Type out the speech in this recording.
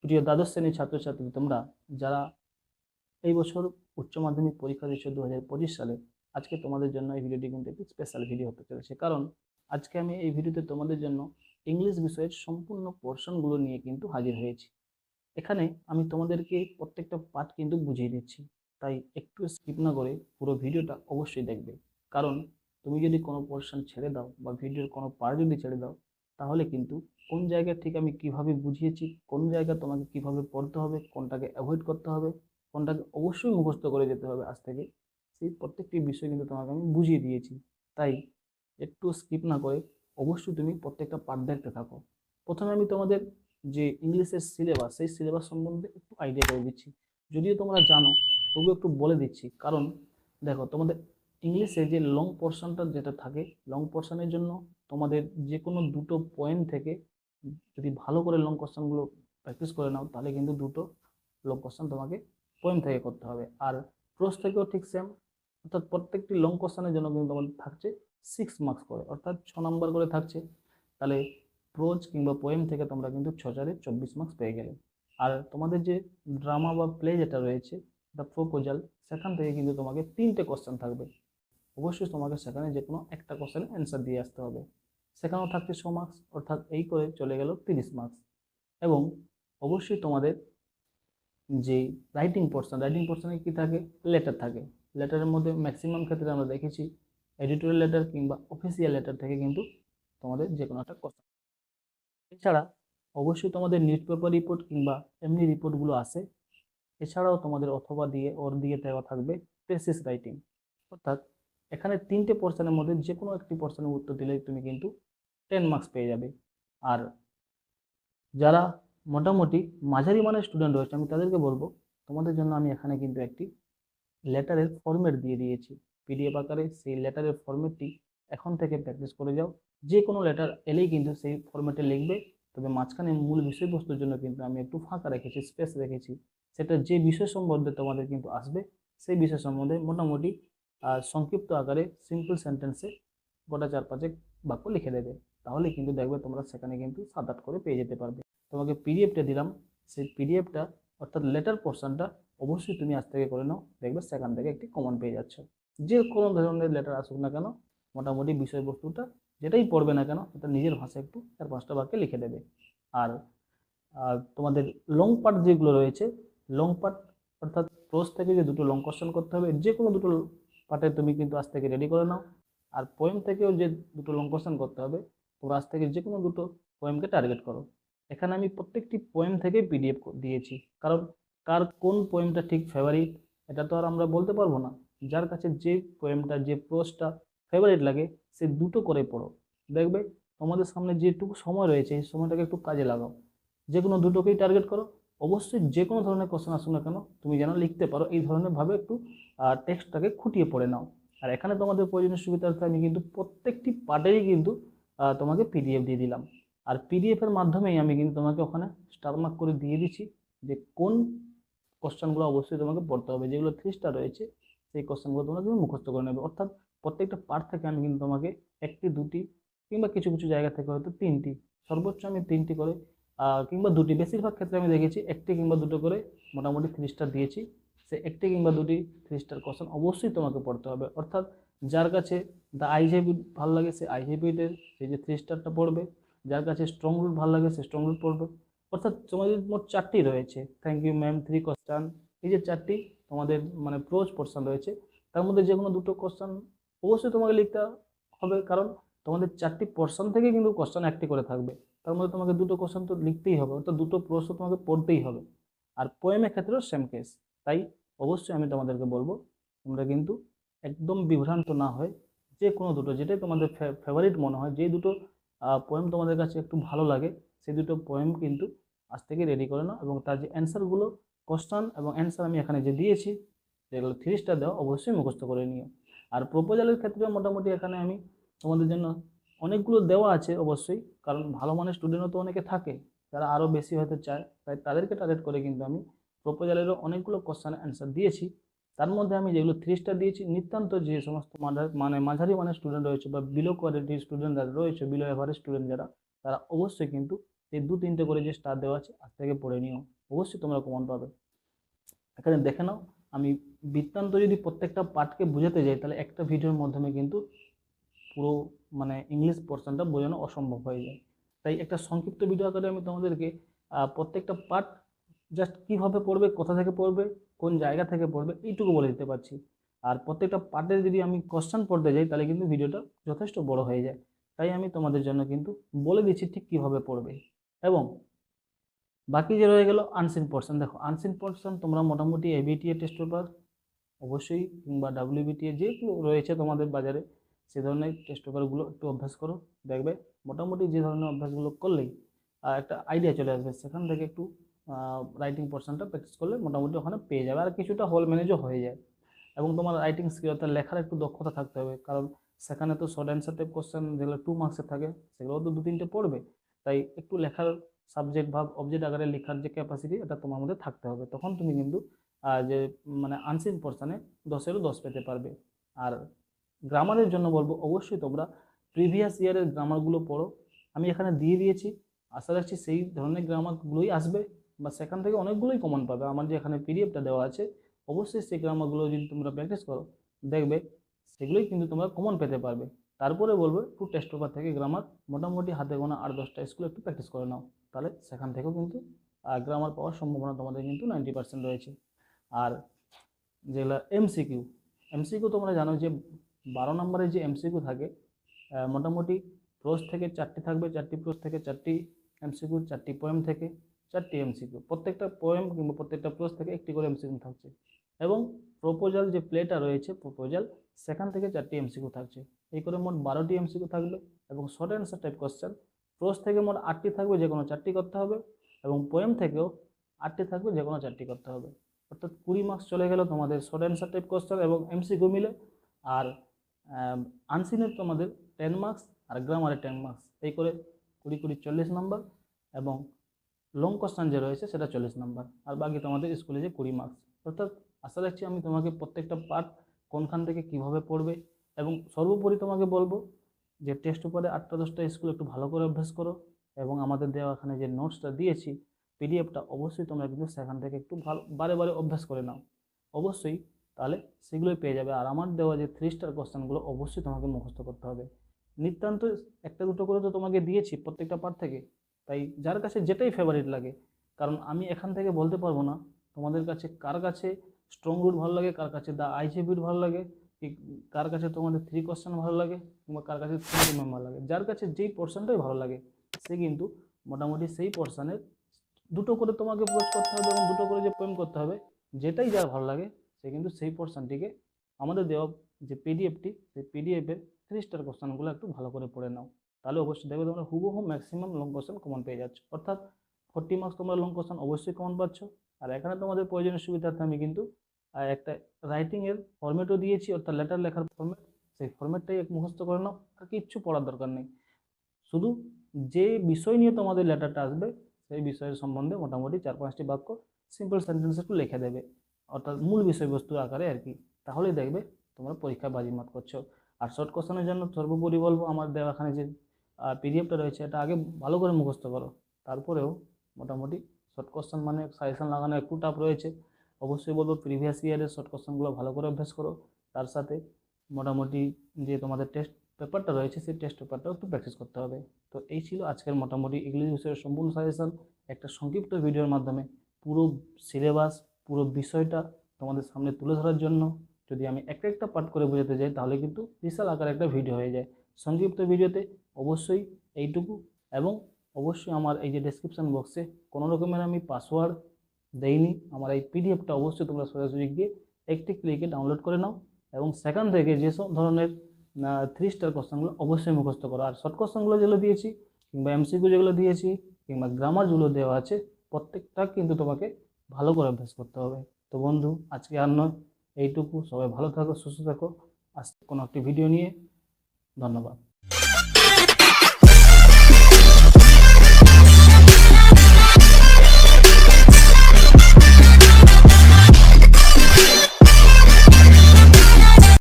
প্রিয় দ্বাদশ শ্রেণীর ছাত্রছাত্রী, তোমরা যারা এই বছর উচ্চ মাধ্যমিক পরীক্ষা দিচ্ছ 2025 সালে, আজকে তোমাদের জন্য এই ভিডিওটি কিন্তু একটি স্পেশাল ভিডিও হতে চলেছে। কারণ আজকে আমি এই ভিডিওতে তোমাদের জন্য ইংলিশ বিষয়ের সম্পূর্ণ পোর্শনগুলো নিয়ে কিন্তু হাজির হয়েছি। এখানে আমি তোমাদেরকে প্রত্যেকটা পার্ট কিন্তু বুঝিয়ে দিচ্ছি, তাই একটু স্কিপ না করে পুরো ভিডিওটা অবশ্যই দেখবে। কারণ তুমি যদি কোনো পোর্শন ছেড়ে দাও বা ভিডিওর কোনো পার্ট যদি ছেড়ে দাও, তাহলে কিন্তু কোন জায়গা থেকে আমি কিভাবে বুঝিয়েছি, কোন জায়গা তোমাকে কিভাবে পড়তে হবে, কোনটাকে অ্যাভয়েড করতে হবে, কোনটাকে অবশ্যই মুখস্থ করে যেতে হবে আজ থেকে, সেই প্রত্যেকটি বিষয় কিন্তু তোমাকে আমি বুঝিয়ে দিয়েছি। তাই একটু স্কিপ না করে অবশ্যই তুমি প্রত্যেকটা পার্ট দেখতে থাকো। প্রথমে আমি তোমাদের যে ইংলিশের সিলেবাস, সেই সিলেবাস সম্বন্ধে একটু আইডিয়া করে দিচ্ছি। যদিও তোমরা জানো, তবুও একটু বলে দিচ্ছি। কারণ দেখো, তোমাদের ইংলিশে যে লং পোর্শনটা যেটা থাকে, লং পোর্শনের জন্য তোমাদের যে কোনো দুটো পয়েন্ট থেকে যদি ভালো করে লং কোশ্চেনগুলো প্র্যাকটিস করে নাও, তাহলে কিন্তু দুটো লং কোশ্চেন তোমাকে পয়েন্ট থেকে করতে হবে। আর প্রোজ থেকেও ঠিক সেম, অর্থাৎ প্রত্যেকটি লং কোশ্চেনের জন্য কিন্তু তোমাদের থাকছে 6 মার্কস করে, অর্থাৎ 6 নম্বর করে থাকছে। তাহলে প্রোজ কিংবা পোয়েম থেকে তোমরা কিন্তু 6 × 4 = 24 মার্কস পেয়ে গেলে। আর তোমাদের যে ড্রামা বা প্লে যেটা রয়েছে, দ্য প্রপোজাল, সেখান থেকে কিন্তু তোমাকে 3টে কোশ্চেন থাকবে। অবশ্যই তোমাকে সেখানে যে কোনো একটা কোশ্চেনের অ্যান্সার দিয়ে আসতে হবে। সেখানেও থাকছে 6 মার্কস, অর্থাৎ এই করে চলে গেল 30 মার্কস। এবং অবশ্যই তোমাদের যে রাইটিং পোর্শনে কি থাকে, লেটার থাকে। লেটারের মধ্যে ম্যাক্সিমাম ক্ষেত্রে আমরা দেখেছি এডিটোরিয়াল লেটার কিংবা অফিসিয়াল লেটার থেকে কিন্তু তোমাদের যে কোনো একটা কোশ্চেন। এছাড়া অবশ্যই তোমাদের নিউজ পেপার রিপোর্ট কিংবা এমনি রিপোর্টগুলো আসে। এছাড়াও তোমাদের অথবা দিয়ে ওর দিয়ে দেওয়া থাকবে প্রেসিস রাইটিং, অর্থাৎ এখানে 3টে পোর্শনের মধ্যে যে কোনো একটি পোর্শনের উত্তর দিলেই তুমি কিন্তু 10 মার্কস পেয়ে যাবে। আর যারা মোটামুটি মাঝারি মানের স্টুডেন্ট রয়েছে, আমি তাদেরকে বলবো, তোমাদের জন্য আমি এখানে কিন্তু একটি লেটারের ফরম্যাট দিয়ে দিয়েছি পিডিএফ আকারে। সেই লেটারের ফরম্যাটটি এখন থেকে প্র্যাকটিস করে যাও। যে কোনো লেটার এলেই কিন্তু সেই ফরম্যাটে লিখবে। তবে মাঝখানে মূল বিষয়বস্তুর জন্য কিন্তু আমি একটু ফাঁকা রেখেছি, স্পেস রেখেছি। সেটা যে বিষয় সম্বন্ধে তোমাদের কিন্তু আসবে, সেই বিষয় সম্বন্ধে মোটামুটি সংক্ষিপ্ত আকারে সিম্পল সেন্টেন্সে গোটা 4-5 বাক্য লিখে দেবে। তাহলে কিন্তু দেখবে তোমরা সেখানে কিন্তু 7-8 করে পেয়ে যেতে পারবে। তোমাকে পিডিএফটা দিলাম, সেই পিডিএফটা অর্থাৎ লেটার পোর্শনটা অবশ্যই তুমি আজ থেকে করে নাও, দেখবে সেখান থেকে একটি কমন পেয়ে যাচ্ছ। যে কোনো ধরনের লেটার আসুক না কেন, মোটামুটি বিষয়বস্তুটা যেটাই পড়বে না কেন, এটা নিজের ভাষায় একটু 4-5টা বাক্যে লিখে দেবে। আর তোমাদের লং পার্ট যেগুলো রয়েছে, লং পার্ট অর্থাৎ প্রোজ থেকে যে দুটো লং কোশ্চেন করতে হবে, যে কোনো দুটো পার্টে তুমি কিন্তু আজ থেকে রেডি করে নাও। আর পোয়েম থেকেও যে দুটো লং কোশ্চেন করতে হবে, তোমরা আজ থেকে যে কোনো দুটো পোয়েমকে টার্গেট করো। এখানে আমি প্রত্যেকটি পোয়েম থেকে পিডিএফ দিয়েছি, কারণ কার কোন পোয়েমটা ঠিক ফেভারিট এটা তো আর আমরা বলতে পারবো না। যার কাছে যে পোয়েমটা, যে প্রোজটা ফেভারিট লাগে, সে দুটো করে পড়ো। দেখবে তোমাদের সামনে যেটুকু সময় রয়েছে, এই সময়টাকে একটু কাজে লাগাও। যে কোনো দুটোকেই টার্গেট করো। অবশ্যই যে কোনো ধরনের কোশ্চেন আসুক না কেন, তুমি যেন লিখতে পারো এই ধরনের ভাবে একটু টেক্সটটাকে খুঁটিয়ে পড়ে নাও। আর এখানে তোমাদের প্রয়োজনীয় সুবিধার্থে আমি কিন্তু প্রত্যেকটি পার্টেরই কিন্তু তোমাকে পিডিএফ দিয়ে দিলাম। আর পিডিএফ এর মাধ্যমেই আমি কিন্তু তোমাকে ওখানে স্টার মার্ক করে দিয়ে দিচ্ছি যে কোন কোশ্চেনগুলো অবশ্যই তোমাকে পড়তে হবে। যেগুলো 3 স্টার রয়েছে, সেই কোশ্চেনগুলো তুমি মুখস্থ করে নেবে। অর্থাৎ প্রত্যেকটা পার্ট থেকে আমি কিন্তু তোমাকে একটি, দুটি কিংবা কিছু কিছু জায়গা থেকে হয়তো 3টি, সর্বোচ্চ আমি 3টি করে কিংবা 2টি, বেশিরভাগ ক্ষেত্রে আমি দেখেছি 1টি কিংবা 2টো করে মোটামুটি 3 স্টার দিয়েছি। সে 1টি কিংবা 2টি 3 স্টার কোশ্চেন অবশ্যই তোমাকে পড়তে হবে। অর্থাৎ যার কাছে দ্য আইজেপি ভালো লাগে, সে আইজেপিটের সেই যে 3 স্টারটা পড়বে। যার কাছে স্ট্রং রুট ভালো লাগে, সে স্ট্রং রুট পড়বে। অর্থাৎ তোমাদের মোট 4টি রয়েছে, থ্যাংক ইউ ম্যাম, 3 কোশ্চেন। এই যে 4টি তোমাদের মানে প্রোজ পোর্শন রয়েছে, তার মধ্যে যে কোনো দুটো কোশ্চেন অবশ্যই তোমাকে লিখতে হবে। কারণ তোমাদের 4টি পোর্শন থেকে কিন্তু কোশ্চেন 1টি করে থাকবে, তার মধ্যে তোমাকে দুটো কোশ্চেন তো লিখতেই হবে, অর্থাৎ দুটো প্রশ্ন তোমাকে পড়তেই হবে। আর পোয়েমের ক্ষেত্রেও সেম কেস। তাই অবশ্যই আমি তোমাদেরকে বলবো, তোমরা কিন্তু একদম বিভ্রান্ত না হয়ে যে কোনো দুটো, যেটাই তোমাদের ফেভারিট মনে হয়, যে দুটো পোয়েম তোমাদের কাছে একটু ভালো লাগে, সেই দুটো পোয়েম কিন্তু আজ থেকে রেডি করে নাও। এবং তার যে অ্যান্সারগুলো, কোশ্চেন এবং অ্যান্সার আমি এখানে যে দিয়েছি, যেগুলো 3 স্টার দেওয়া, অবশ্যই মুখস্থ করে নিও। আর প্রপোজালের ক্ষেত্রে মোটামুটি এখানে আমি তোমাদের জন্য অনেকগুলো দেওয়া আছে অবশ্যই, কারণ ভালো মানের স্টুডেন্টও তো অনেকে থাকে যারা আরও বেশি হতে চায়, তাই তাদেরকে টার্গেট করে কিন্তু আমি প্রপোজালেরও অনেকগুলো কোশ্চেনের অ্যান্সার দিয়েছি। তার মধ্যে আমি যেগুলো 3 স্টার দিয়েছি, নিতান্ত যে সমস্ত মানে মাঝারি মানের স্টুডেন্ট রয়েছে বা বিলো কোয়ালিটির স্টুডেন্ট যারা রয়েছে, বিলো এভারেজ স্টুডেন্ট যারা, তারা অবশ্যই কিন্তু এই 2-3টে করে যে স্টার দেওয়া আছে আজ থেকে পড়ে নিও। অবশ্যই তোমরা কমন পাবে। এখানে দেখে নাও, আমি বৃত্তান্ত যদি প্রত্যেকটা পার্টকে বোঝাতে যাই তাহলে একটা ভিডিওর মাধ্যমে কিন্তু পুরো মানে ইংলিশ পোর্শনটা বোঝানো অসম্ভব হয়ে যায়। তাই একটা সংক্ষিপ্ত ভিডিও আকারে আমি তোমাদেরকে প্রত্যেকটা পার্ট জাস্ট কীভাবে পড়বে, কোথা থেকে পড়বে, কোন জায়গা থেকে পড়বে, এইটুকু বলে দিতে পারছি। আর প্রত্যেকটা পার্টের যদি আমি কোশ্চেন পড়তে যাই তাহলে কিন্তু ভিডিওটা যথেষ্ট বড় হয়ে যায়। তাই আমি তোমাদের জন্য কিন্তু বলে দিচ্ছি ঠিক কীভাবে পড়বে। এবং বাকি যে রয়ে গেল আনসিন পোর্শন, দেখো আনসিন পোর্শন তোমরা মোটামুটি এবিটিএ টেস্ট পেপার অবশ্যই কিংবা ডাব্লিউবিটিএ যেগুলো রয়েছে তোমাদের বাজারে সে ধরনের টেস্ট পেপারগুলো একটু অভ্যাস করো। দেখবে মোটামুটি যে ধরনের অভ্যাসগুলো করলেই একটা আইডিয়া চলে আসবে। সেখান থেকে একটু রাইটিং পোর্শনটা প্র্যাকটিস করলে মোটামুটি ওখানে পেয়ে যাবে, আর কিছুটা হোল ম্যানেজও হয়ে যায়। এবং তোমার রাইটিং স্কিল অর্থাৎ লেখার একটু দক্ষতা থাকতে হবে, কারণ সেখানে তো শর্ট অ্যান্সার টাইপ কোশ্চেন যেগুলো 2 মার্কসের থাকে সেগুলো তো 2-3টে পড়বে। তাই একটু লেখার সাবজেক্ট ভাব অবজেক্ট আকারে লেখার যে ক্যাপাসিটি এটা তোমার মধ্যে থাকতে হবে, তখন তুমি কিন্তু যে মানে আনসিন পোর্শনে 10-এরও 10 পেতে পারবে। আর গ্রামারের জন্য বলবো অবশ্যই তোমরা প্রিভিয়াস ইয়ারের গ্রামারগুলো পড়ো। আমি এখানে দিয়ে দিয়েছি, আশা রাখছি সেই ধরনের গ্রামারগুলোই আসবে বা সেখান থেকে অনেকগুলোই কমন পাবে। আমার যে এখানে পিডিএফটা দেওয়া আছে অবশ্যই সেই গ্রামারগুলো যদি তোমরা প্র্যাকটিস করো দেখবে সেগুলোই কিন্তু তোমরা কমন পেতে পারবে। তারপরে বলবো একটু টেস্ট পেপার থেকে গ্রামার মোটামুটি হাতে গোনা 8-10টা স্কুল একটু প্র্যাকটিস করে নাও, তাহলে সেখান থেকেও কিন্তু গ্রামার পাওয়ার সম্ভাবনা তোমাদের কিন্তু 90% রয়েছে। আর যেগুলো এমসিকিউ তোমরা জানো যে 12 নম্বরের যে এমসিকিউ থাকে মোটামুটি প্রোজ থেকে 4টি থাকবে, 4টি প্রোজ থেকে 4টি এমসিকিউ, 4টি পোয়েম থেকে 4টি এমসিকিউ, প্রত্যেকটা পোয়েম কিংবা প্রত্যেকটা প্রোজ থেকে একটি করে এমসিকিউ থাকছে। এবং প্রপোজাল যে প্লেটা রয়েছে প্রপোজাল সেখান থেকে 4টি এমসিকিউ থাকছে। এই করে মোট 12টি এমসিকিউ থাকবে। এবং short answer type question pros থেকে মোট 8টি থাকবে, যে কোনো 4টি করতে হবে। এবং পোয়েম থেকেও 8টি থাকবে, যে কোনো 4টি করতে হবে। অর্থাৎ 20 মার্কস চলে গেল তোমাদের শর্ট অ্যান্সার টাইপ কোশ্চেন এবং এমসিকিউ মিলে। আর আনসিনের তোমাদের 10 মার্কস আর গ্রামারে 10 মার্কস, এই করে 20 40 নম্বর। এবং লং কোশ্চেন যে রয়েছে সেটা 40 নম্বর, আর বাকি তোমাদের স্কুলে যে 20 মার্কস। অর্থাৎ আশা রাখছি আমি তোমাকে প্রত্যেকটা পার্ট কোনখান থেকে কিভাবে পড়বে, এবং সর্বোপরি তোমাকে বলবো যে টেস্ট পেপারে 8টা-10টা স্কুল একটু ভালো করে অভ্যাস করো। এবং আমাদের দেওয়া এখানে যে নোটসটা দিয়েছি পিডিএফটা অবশ্যই তোমরা কিন্তু সেখান থেকে একটু ভালো বারে বারে অভ্যাস করে নাও অবশ্যই, তাহলে সেগুলোই পেয়ে যাবে। আর আমার দেওয়া যে 3 স্টার কোশ্চেনগুলো অবশ্যই তোমাকে মুখস্থ করতে হবে। নিতান্ত 1-2 করে তো তোমাকে দিয়েছি প্রত্যেকটা পার্ট থেকে, তাই যার কাছে যেটাই ফেভারিট লাগে, কারণ আমি এখান থেকে বলতে পারবো না তোমাদের কাছে কার কাছে স্ট্রং রুট ভালো লাগে, কার কাছে দ্য আইজিবিট ভালো লাগে, কি কার কাছে তোমাদের 3 কোশ্চেন ভালো লাগে, কিংবা কার কাছে 3 মেম্বার লাগে। যার কাছে যেই পোর্শনটাই ভালো লাগে সে কিন্তু মোটামুটি সেই পোর্শনের 2টো করে তোমাকে পোস্ট করতে হবে এবং 2টো করে যে পোয়েম করতে হবে, যেটাই যার ভালো লাগে সে কিন্তু সেই পোর্শনটিকে আমাদের দেওয়া যে পিডিএফটি সেই পিডিএফের 3 স্টার কোশ্চেনগুলো একটু ভালো করে পড়ে নাও, তাহলে অবশ্যই দেখবে তোমরা হুবহু ম্যাক্সিমাম লং কোশ্চেন কমন পেয়ে যাচ্ছ। অর্থাৎ 40 মার্কস তোমরা লং কোশ্চেন অবশ্যই কমন পাচ্ছ। আর এখানে তোমাদের প্রয়োজনীয় সুবিধার্থে আমি কিন্তু একটা রাইটিংয়ের ফরম্যাটও দিয়েছি, অর্থাৎ লেটার লেখার ফরম্যাট, সেই ফরম্যাটটাই মুখস্থ করে নাও, আর কিচ্ছু পড়ার দরকার নেই। শুধু যে বিষয় নিয়ে তোমাদের লেটারটা আসবে সেই বিষয়ের সম্বন্ধে মোটামুটি 4-5টি বাক্য সিম্পল সেন্টেন্স একটু লিখে দেবে, অর্থাৎ মূল বিষয়বস্তুর আকারে আর কি, তাহলেই দেখবে তোমরা পরীক্ষায় বাজিমাত করছো। আর শর্ট কোশ্চেনের জন্য সর্বোপরি বলবো আমার দেওয়া এখানে যে পিডিএফটা রয়েছে এটা আগে ভালো করে মুখস্থ করো, তারপরেও মোটামুটি শর্ট কোশ্চেন মানে সাজেশন লাগানো একটু টাফ রয়েছে। অবশ্যই বলবো প্রিভিয়াস ইয়ারের শর্ট কোশ্চেনগুলো ভালো করে অভ্যাস করো, তার সাথে মোটামুটি যে তোমাদের টেস্ট পেপারটা রয়েছে সেই টেস্ট পেপারটাও একটু প্র্যাকটিস করতে হবে। তো এই ছিল আজকের মোটামুটি ইংলিশ বিষয়ের সম্পূর্ণ সাজেশন, একটা সংক্ষিপ্ত ভিডিওর মাধ্যমে পুরো সিলেবাস পুরো বিষয়টা তোমাদের সামনে তুলে ধরার জন্য। যদি আমি একটা পার্ট করে বোঝাতে যাই তাহলে কিন্তু বিশাল আকারে একটা ভিডিও হয়ে যায়। সংক্ষিপ্ত ভিডিওতে অবশ্যই এইটুকু, এবং অবশ্যই আমার এই যে ডেসক্রিপশন বক্সে কোনো রকমের আমি পাসওয়ার্ড দেইনি, আমার এই পিডিএফটা অবশ্যই তোমরা সোজাসুজি গিয়ে একটি ক্লিকে ডাউনলোড করে নাও, এবং সেখান থেকে যেসব ধরনের 3 স্টার কোশ্চেনগুলো অবশ্যই মুখস্থ করো। আর শর্ট কোশ্চেনগুলো যেগুলো দিয়েছি কিংবা এমসিকিউ যেগুলো দিয়েছি কিংবা গ্রামার যেগুলো দেওয়া আছে প্রত্যেকটা কিন্তু তোমাকে ভালো করে অভ্যাস করতে হবে। তো বন্ধু আজকে আর নয়, এইটুকু। সবাই ভালো থাকো, সুস্থ থাকো। আজকে কোনো একটি ভিডিও নিয়ে ধন্যবাদ।